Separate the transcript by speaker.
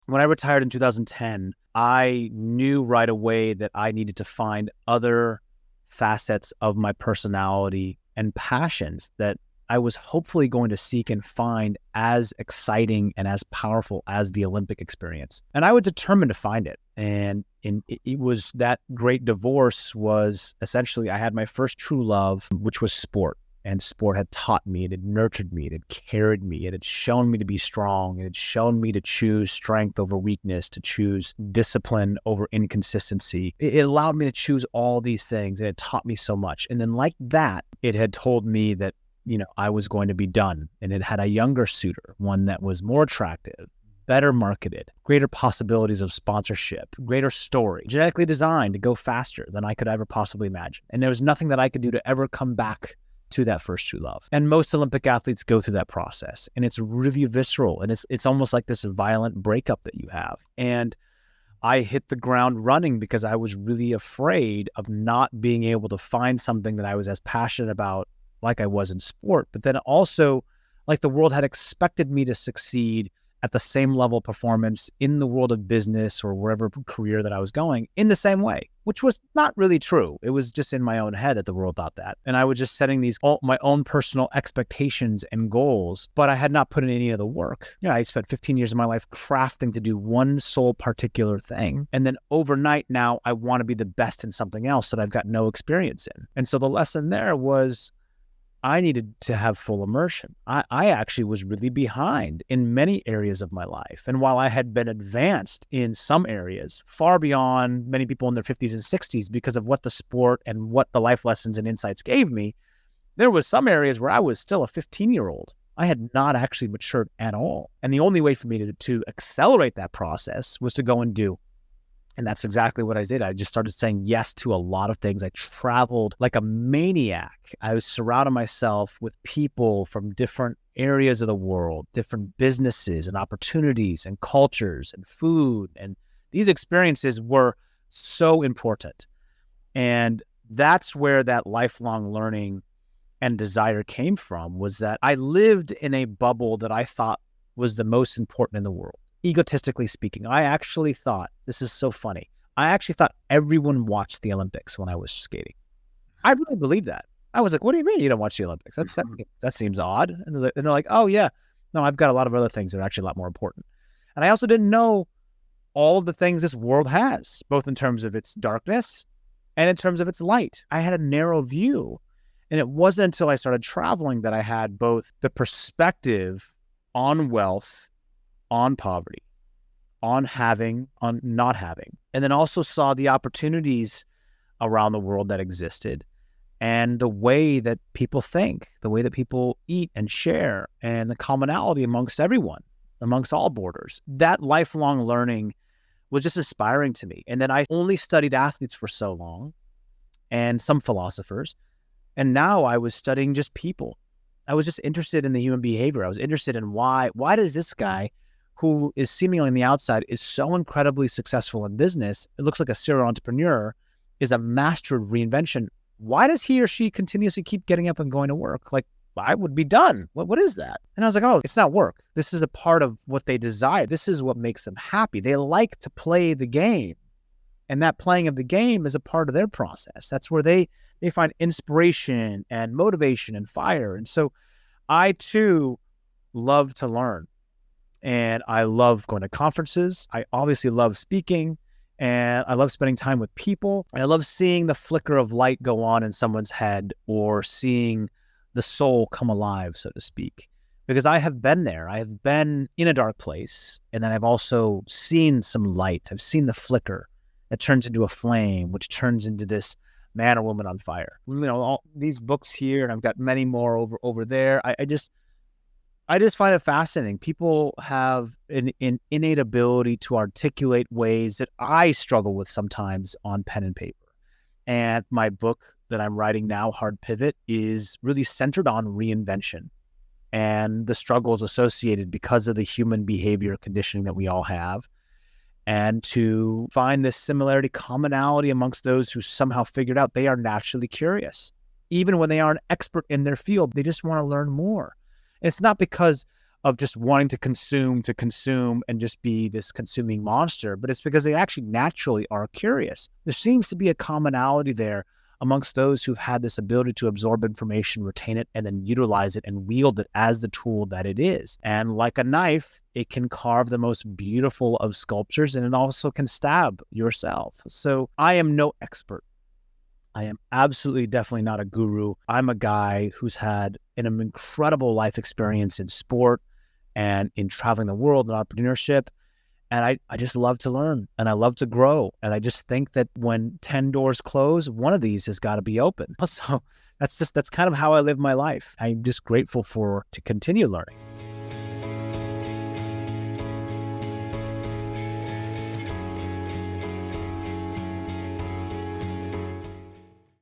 Speaker 1: When I retired in 2010, I knew right away that I needed to find other facets of my personality and passions that I was hopefully going to seek and find as exciting and as powerful as the Olympic experience. And I was determined to find it. And it was that great divorce was essentially, I had my first true love, which was sport. And sport had taught me, it had nurtured me, it had carried me, it had shown me to be strong, it had shown me to choose strength over weakness, to choose discipline over inconsistency. It allowed me to choose all these things, and it taught me so much. And then like that, it had told me that, I was going to be done. And it had a younger suitor, one that was more attractive, better marketed, greater possibilities of sponsorship, greater story, genetically designed to go faster than I could ever possibly imagine. And there was nothing that I could do to ever come back to that first true love. And most Olympic athletes go through that process, and it's really visceral, and it's almost like this violent breakup that you have. And I hit the ground running because I was really afraid of not being able to find something that I was as passionate about like I was in sport, but then also like the world had expected me to succeed at the same level of performance in the world of business or wherever career that I was going in the same way, which was not really true. It was just in my own head that the world thought that. And I was just setting my own personal expectations and goals, but I had not put in any of the work. I spent 15 years of my life crafting to do one sole particular thing. And then overnight now I want to be the best in something else that I've got no experience in. And so the lesson there was I needed to have full immersion. I actually was really behind in many areas of my life. And while I had been advanced in some areas, far beyond many people in their 50s and 60s because of what the sport and what the life lessons and insights gave me, there was some areas where I was still a 15-year-old. I had not actually matured at all. And the only way for me to accelerate that process was to go and do. And that's exactly what I did. I just started saying yes to a lot of things. I traveled like a maniac. I was surrounding myself with people from different areas of the world, different businesses and opportunities and cultures and food. And these experiences were so important. And that's where that lifelong learning and desire came from, was that I lived in a bubble that I thought was the most important in the world. Egotistically speaking, I actually thought, this is so funny, I actually thought everyone watched the Olympics when I was skating. I really believed that. I was like, what do you mean you don't watch the Olympics? That seems odd. And they're like, oh yeah, no, I've got a lot of other things that are actually a lot more important. And I also didn't know all of the things this world has, both in terms of its darkness and in terms of its light. I had a narrow view. And it wasn't until I started traveling that I had both the perspective on wealth, on poverty, on having, on not having, and then also saw the opportunities around the world that existed and the way that people think, the way that people eat and share, and the commonality amongst everyone, amongst all borders. That lifelong learning was just inspiring to me. And then I only studied athletes for so long and some philosophers. And now I was studying just people. I was just interested in the human behavior. I was interested in why does this guy, who is seemingly on the outside, is so incredibly successful in business, it looks like a serial entrepreneur, is a master of reinvention. Why does he or she continuously keep getting up and going to work? Like, I would be done. What is that? And I was like, oh, it's not work. This is a part of what they desire. This is what makes them happy. They like to play the game. And that playing of the game is a part of their process. That's where they find inspiration and motivation and fire. And so I too love to learn. And I love going to conferences. I obviously love speaking, and I love spending time with people. And I love seeing the flicker of light go on in someone's head, or seeing the soul come alive, so to speak. Because I have been there. I have been in a dark place, and then I've also seen some light. I've seen the flicker that turns into a flame, which turns into this man or woman on fire. All these books here, and I've got many more over there. I just find it fascinating. People have an innate ability to articulate ways that I struggle with sometimes on pen and paper. And my book that I'm writing now, Hard Pivot, is really centered on reinvention and the struggles associated because of the human behavior conditioning that we all have. And to find this similarity, commonality amongst those who somehow figured out they are naturally curious. Even when they aren't expert in their field, they just want to learn more. It's not because of just wanting to consume and just be this consuming monster, but it's because they actually naturally are curious. There seems to be a commonality there amongst those who've had this ability to absorb information, retain it, and then utilize it and wield it as the tool that it is. And like a knife, it can carve the most beautiful of sculptures, and it also can stab yourself. So I am no expert. I am absolutely definitely not a guru. I'm a guy who's had an incredible life experience in sport and in traveling the world and entrepreneurship. And I just love to learn and I love to grow. And I just think that when 10 doors close, one of these has got to be open. So that's kind of how I live my life. I'm just grateful to continue learning.